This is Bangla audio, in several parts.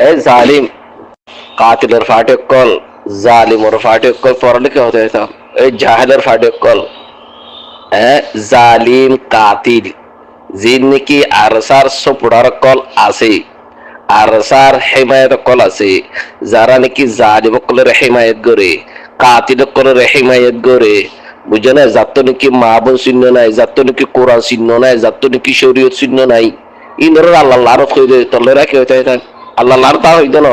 এই জালিম কাতিলের ফাটে কল, জালিমর ফাটে কল পড়লে কি হতে হইতাম? এই জাহেলের ফাটে কল, হ্যাঁ, জালিম কাতিল যিন নাকি আরসার সপুড়ার কল আছে, আরসার হেমায়ত কল আছে, যারা নাকি জালিম কলের হেমায়ত করে, কাতিল কলের হেমায়ত করে, বুঝে না? যার নাকি মা বোন চিহ্ন নাই, যার নাকি কোরআন চিহ্ন নাই, যার নাকি শরীয়ত চিহ্ন নাই, ইনর আল্লাহ লারত হইতে তলেরা কি হইতে হইতাম? আল্লাহ লার তা হইতো না।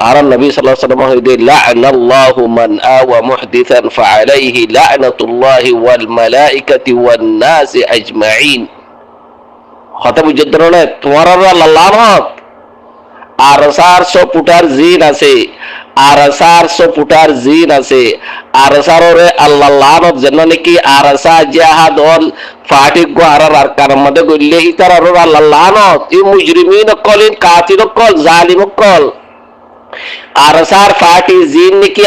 আর নবী সাল্লাল্লাহু আলাইহি ওয়াসাল্লাম হইতে লা'নাল্লাহু মান আওয়া মুহদিসান ফাআলাইহি লা'নাতুল্লাহি ওয়াল মালাইকাতি ওয়ান নাসি আজমাইন। কথা বুঝতে পারো না? তোমার আল্লাহ লানত আরসার ফুটার জিন আছে, আরসার ফুটার জিন আছে, আরসারে আল্লাহ লানত যেন নাকি আরসা জাহাদল ফাটিক গোহারার আর কারমদে গইলে ইতার আল্লাহ লানত। এই মুজরিমিন কলিন কাতিল কল জালিম কল আরসার ফাটি জিন নাকি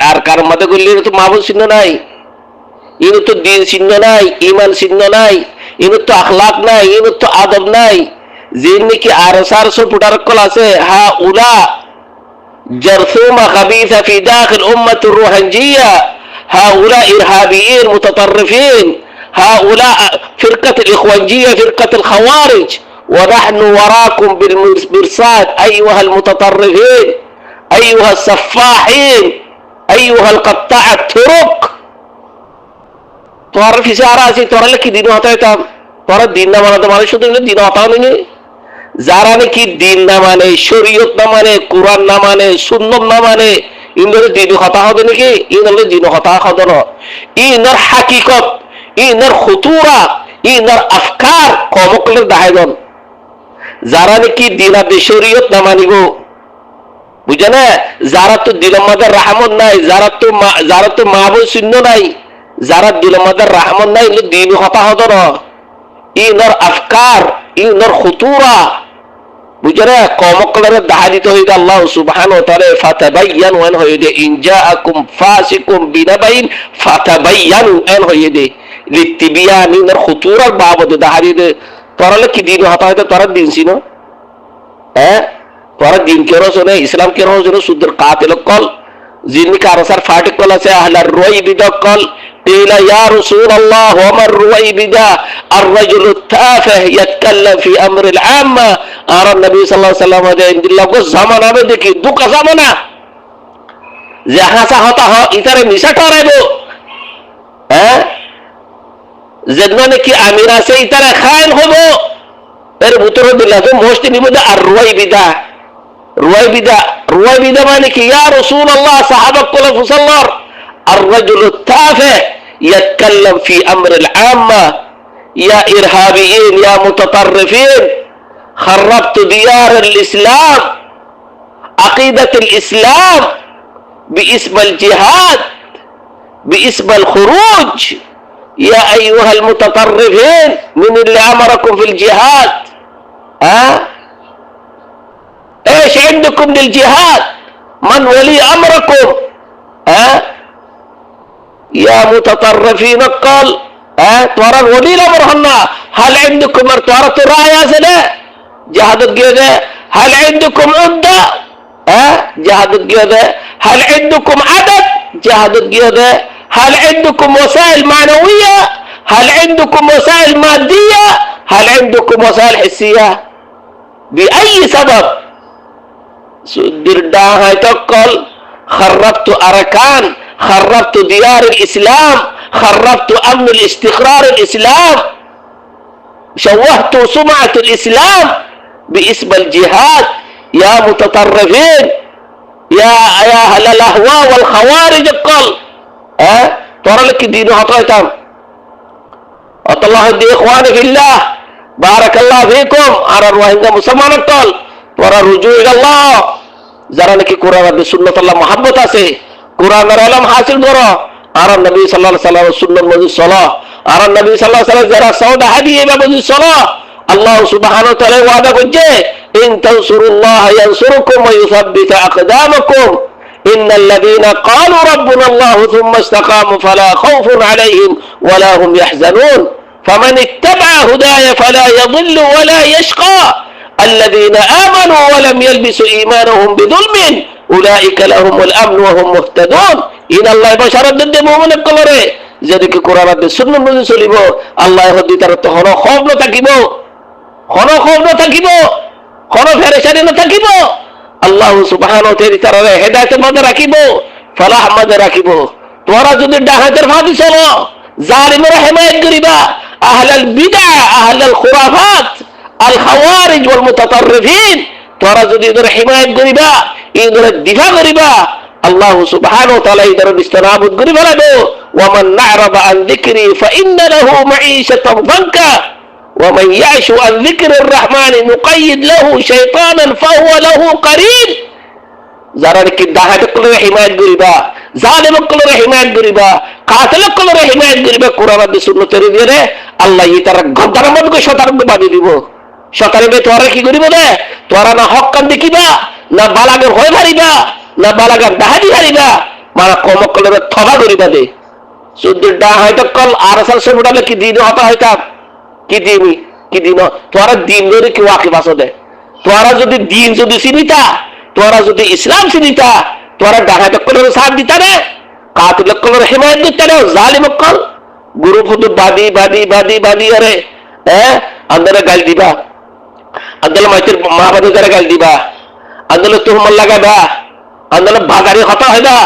আর কারমদে গইলে তো মাহবুব চিহ্ন নাই, ইনু তো দিন চিহ্ন নাই, ইমান চিহ্ন নাই, ইনু তো আখলাক নাই, ইনু তো আদব নাই। জিন নাকি আরসার ফুটার কল আছে, হা উলা جرثومة خبيثة في داخل أمة الروهنجية، هؤلاء إرهابيين متطرفين، هؤلاء فرقة الإخوانجية، فرقة الخوارج، ونحن وراكم بالمرصاد أيها المتطرفين، أيها السفاحين، أيها القطاع الطرق. تعرف إشارة تعرف لك دين وطاعتهم، تعرف ديننا ما نتمنى شو دين وطاعتهم؟ যারা নাকি দিন না মানে, শরীয়ত না মানে, কোরআন না মানে, সুন্নত না মানে, ইনদের দিন হতা হবে নাকি? ইনদের দিন হতা হবে না। ইনর হাকিকত, ইনর খুতুরা, ইনর আফকার কমকলের দাহায়ন। যারা নাকি দিন আদে শরীয়ত না মানিব, বুঝে না? যারা তো দিলের মধ্যে রাহমত নাই, যারা তো মাহবুব চিহ্ন নাই, যারা দিলের মধ্যে রাহমত নাই, ইনদের দিন হতা হবে না। ইনর আফকার, ইনর খুতুরা, বুঝে না? কমকলের দাহা দিতে হইতে আল্লাহ সুবহানাহু ওয়া তাআলা ফাতাবায়ানু আন হইদে ইন জাআকুম ফাসিকুম বিনাবাইন ফাতাবায়ানু আন হইদে লিতিবিয়ানির খুতুরার বাবদ দাহা দিতে। তোরা কি দিন হতা হইতে তোরা দিন ছিল, হ্যাঁ? তোরা দিন কেন শোনে, ইসলাম কেন শোনে? সুদের কাতিল কল যিনি কারসার ফাটিক কল আছে, আহলার রুয়াইবিদা কল قيل يا رسول الله وما الرويبدة الرجل التافه يتكلم في أمر العامة. আর নবী সাল্লাল্লাহু আলাইহি ওয়াসাল্লাম عند الله को জামানা में देखी दुख জামানা जहां सा होता हो इतरे मिसा कराबो, হ্যাঁ, যেন নাকি আমিরা সে ইতারে খায়ন হবো এর ভিতরে দিলা তো মোস্ট নিবদা আর রুয়াইবিদা। রুয়াইবিদা মানে কি? ইয়া রাসূলুল্লাহ সাহাবা কল ফুসাল্লার الرجل التافه يتكلم في أمر العامة، يا إرهابيين يا متطرفين خربت ديار الإسلام، عقيدة الإسلام باسم الجهاد، باسم الخروج. يا أيها المتطرفين من اللي أمركم في الجهاد؟ إيش عندكم للجهاد؟ من ولي أمركم؟ يا متطرفين قال ترى ولي الامر هنا هل عندكم ارتارة راية سنة جهاد الجيدة؟ هل عندكم عدة؟ جهاد الجيدة. هل عندكم عدد؟ جهاد الجيدة. هل عندكم وسائل معنوية؟ هل عندكم وسائل مادية؟ هل عندكم وسائل حسية؟ بأي سبب درداها تقل خربت أركان، خربت ديار الإسلام، خربت أمن الاستقرار الإسلام، شوهت سمعة الإسلام باسم الجهاد. يا متطرفين يا أهل الأهواء والخوارج قل ترى لك دين هطيتم الله دي إخواني في الله بارك الله فيكم على الروحين مسلمان قل ترى رجوع إلى الله যারা নাকি কোরআন আর সুন্নাত আল্লাহ মহব্বত আছে, কোরআনের ইলম হাসিল করো, আর নবী সাল্লাল্লাহু আলাইহি ওয়াসাল্লামের সুন্নাত মজিদ চলো, আর নবী সাল্লাল্লাহু আলাইহি ওয়াসাল্লাম যারা সাওদা হাদিয়ে বা মজিদ চলো, আল্লাহ সুবহানাহু ওয়া তাআলা ওয়াদা করছে ইন তানসুরুল্লাহ ইয়ানসুরুকুম ওয়া ইউসাব্বিত আকদামাকুম ইন্নাল্লাযীনা ক্বালু রাব্বুনা আল্লাহ থুম্মা ইসতাকামু ফালা খাউফুন আলাইহিম ওয়া লা হুম ইয়াহজানুন ফামান ইত্তাবা হুদায়া ফালা ইয়াযিল্লু ওয়া লা ইয়াশকা. الذين آمنوا ولم يلبسوا إيمانهم بظلم أولئك لهم الأمن وهم مهتدون إن الله بشارت দিতে মুমিন কলরে যেদিকে কোরআন আর সুন্নাহ মতে চলিব আল্লাহ হদি তার তো হন খৌফ না থাকিব কোন ফেরেশানি না থাকিব আল্লাহ সুবহানাহু ওয়া তাআলা হেদায়েতের মধ্যে রাখিব ফলাহ মধ্যে রাখিব তোরা যদি ডাহাতের ফাঁদি চলো জালিমের হিমায়াত করিবা আহলাল বিদআ আহলাল খুরাফাত আল খাওয়ারিজ ওয়াল মুতাতাররিফিন তোরা যদি এদের হিমায়াত করিবা এদের দিফা করিবা আল্লাহ সুবহানাহু ওয়া তাআলা এদের ইস্তেনাবুদ করি ফেলাবো ওয়া মান না'রাবা আন যিকরি ফাইন্না লাহু মাঈশাতান যানকা ومن يعش عن ذكر الرحمن نقيد له شيطانا فهو له قرين যারা কি ডাহাত কলরে হিমায়াত করিবা জালিম কলরে হিমায়াত করিবা কাতিল কলরে হিমায়াত করিবা কোরআন আর সুন্নাতের দিয়ে আল্লাহ তার গদ্দার মধ্যে সতর্ক বাঁধি দিব সতর্কে তোরা কি করিব রে তোরা না হক কান দেখিবা না বালাগে হয়ে পারিবা না বালাগে ডাহাতি পারিবা মানে কম কলরে থবা করিবা দে শুদ্ধ ডাহাত কল আর আসল সবডালে কি দিন হতা হইতা কি দিন তোরা দিন ধরে কি ওয়াকিব আছে দে তোরা যদি দিন যদি চিনিতা তোরা যদি ইসলাম চিনিতা তোরা ডাহাত কলরে সাথ দিতা রে কাতিল কলরে হিমায়াত দিতা রে জালিম কল গুরু ফুদু বাদি আরে আন্দরে গাল দিবা আন্দলে মাইতের মা বাদে করে গাল দিবা আন্দলে তুহমত লাগাবা আন্দলে বাজারে কথা হইবা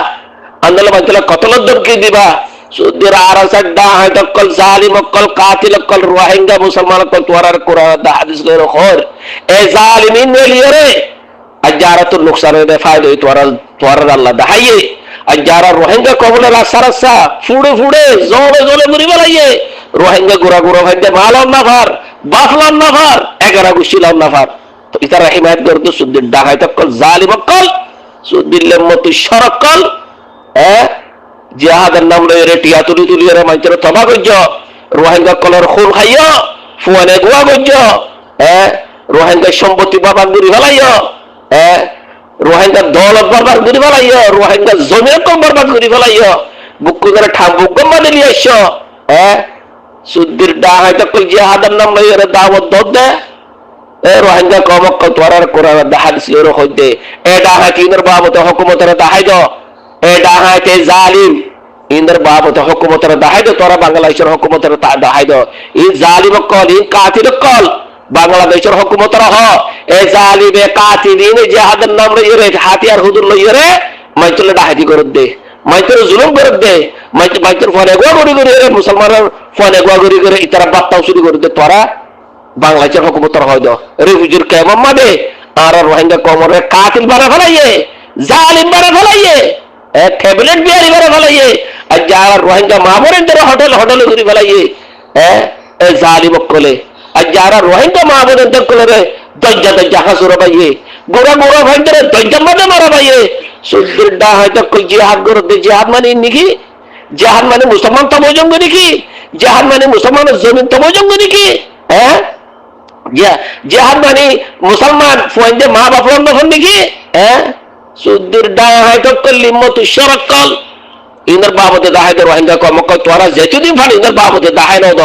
আন্দলে মাইতলে কতল দমকি দিবা সুদের আরাসার ডাহাত কল জালিম কল কাতিল কল রোহিঙ্গা মুসলমান কল তোরার কোরআন দা হাদিস লের খোর এ জালিমিন নেলিয়ে আজারাতুল নুকসান দে ফায়দা তোরা আল্লাহ দাহাইয়ে আজারা রোহিঙ্গা কবলে রাসা ফুড়ে জলে মরি বলাইয়ে রোহিঙ্গা গুড়া ভাইতে মালাম নাফার বাফলাম নাফার 11 গুছিলাম নাফার তো ইতারা হিমায়াত করতে সুদের ডাহাত কল জালিম কল সুদিল্লের মতো সরকল জিহাদের নাম লয়ে টিয়া তুলি রে মাইতর তবা গজ্জ রোহিঙ্গা কলর খুন খাইয় ফুয়ানে গোয়া গজ্জ রোহিঙ্গা সম্পত্তি বাবাক দূরি ফেলাইয় রোহিঙ্গা দৌলত বরবাদ করে ফেলাইয় রোহিঙ্গা জমির কম বরবাদ করে ফেলাইয় বুকু করে ঠাম্বুক গম্বাদে নিয়ে আসছ সুদ্দির ডাহাইত কল জিহাদের নাম লয়ে রে দাওয়াত দে রোহিঙ্গা কমক তোরার কোরআন দা হাদিস লের হইতে ডাহাইত ইনর বাবতে হুকুমতের দাহাইদ ডাহাইতে জালিম ইনর বাবতে হুকুমতের দাহাইদ তোরা বাংলাদেশের হুকুমতের দাহাইদ এই জালিম কল এই কাতিল কল বাংলাদেশের হুকুমতের হ এ জালিমে কাতিলিন জিহাদের নাম লইয়ে রে হাতিয়ার হুজুর লইয়ে রে মাইতলে ডাহাইতি করে দে মাইতলে জুলুম করে দে মাইতর ফোনে গোয়া করে রে মুসলমানের ফোনে গোয়া করে ইতারা বাত্তাও শুরু করে দে তোরা বাংলাদেশের হুকুমতের হয়তো রেফিউজির কেমন মানে আর রোহিঙ্গা কমরে কাতিল বানা ফেলাইয়ে জালিম বানা ফেলাইয়ে ট্যাবলেট বিয়ারি বানা ফেলাইয়ে আর যারা রোহিঙ্গা মামরের দ্বারা হোটেলে ঘুরি ফেলাইয়ে জালিম কলে আর যারা রোহিঙ্গা মামরের কলে দজ্জা হাসুর পাইয়ে গোড়া ভাইদের দজ্জা মাঝে মারা পাইয়ে সুদ্দুর ডা হয়তো জিহাদ করতে জিহাদ মানে নাকি জিহাদ মানে মুসলমান তমজঙ্গ নাকি জিহাদ মানে মুসলমানের জমিন তমজঙ্গ নাকি জিহাদ মানে মুসলমান ফুয়াইন্দে মা বাপর নখন নাকি সুদ্দুর ডা হয়তো লিম্মতু শরকল ইনর বাবতে দাহাইদ রোহিঙ্গা কমক তোরা যেতুদিন ফাল ইনর বাবতে দাহাই নদ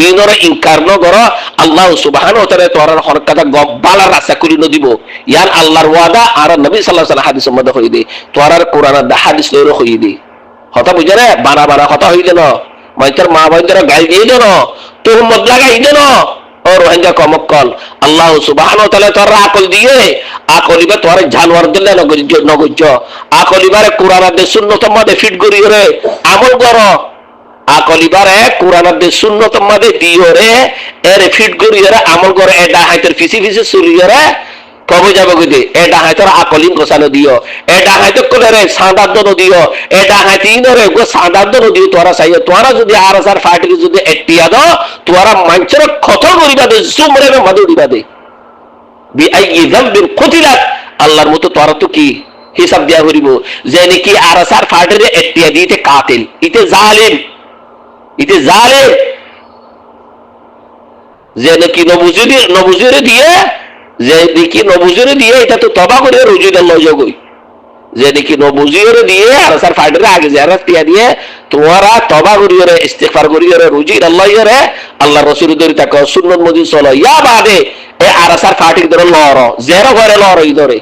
ইনর ইনকার ন কর আল্লাহ সুবহানাহু ওয়া তাআলা তোরার হরকতা গব্বালা রাসা করি ন দিব ইয়ান আল্লাহর ওয়াদা আর নবী সাল্লাল্লাহু আলাইহি হাদিসের মধ্যে হই দে তোরার কোরআন দা হাদিস লইর হই দে কথা বুঝরে বানা কথা হই দে ন মাইতার মা বাইদের গাল দিয়ে দে ন তুহমত লাগাই দে ন ও রোহিঙ্গা কমকল আল্লাহ সুবহানাহু ওয়া তাআলা তোরা আকল দিয়ে আকলিবা তোরা জানোয়ার দিলে নগজ্জ আকলিবারে কোরআন দে সুন্নত মধ্যে ফিট করি রে আমল কর আকলিবারে কোরআন দে সুন্নত মধ্যে দিও রে এর ফিট করি রে আমল কর এটা হাইতের ফিসি চুরি রে কবে যাবে গদি এটা হাইতের আকলিন কোসানো দিও এটা হাইতে কোলে রে সাদার দন দিও এটা হাইতে ইনরে গো সাদার দন দিও তোরা চাইও তোরা যদি আর আসার ফাটি যদি এটিয়া দাও তোরা মানচর কত করিবা দে সুমরে মধু দিবা দে বিআই যামবিন কুতিলাত আল্লাহর মতো তোরা তো কি হিসাব দিয়া করিব যে নাকি আরসার ফাটিরে এটিয়া দিতে কাতিল ইতে জালিম যে নাকি নবুজুরে দিয়ে যে নাকি নবুজুরে দিয়ে এটা তো তবা করে রুজুদ আল্লাহ জগই যে নাকি নবুজুরে দিয়ে আরসার ফাটিরে আগে জিয়ারত দিয়া দিয়ে তোরা তবা করিরে ইস্তিগফার করিরে রুজুদ আল্লাহ রে আল্লাহ রাসূল দরি তাকে সুন্নাত মজি চলো ইয়া বাদে e arasar fatik dore loro zero gore loro idore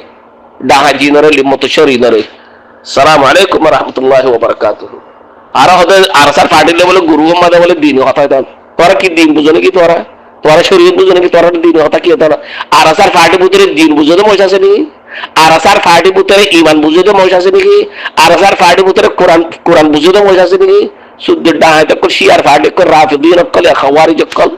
daha jinore limoto shori idore assalamu alaikum warahmatullahi wabarakatuh ara hode arasar fatik le bole guru made bole din hota dan তোরা কি দিন বুঝনে কি তোরা তোরা শরীয়ত বুঝনে কি তোরা দিন হতা কি হতা না আরাসার ফাটি বুতরে দিন বুঝতে মজা আছে নাকি আরাসার ফাটি বুতরে ইমান বুঝতে মজা আছে নাকি আরাসার ফাটি বুতরে কোরআন কোরআন বুঝতে মজা আছে নাকি শুদ্ধ ডাহাতে কো শিয়ার ফাটি কো রাফিদিন কল খাওয়ারি কল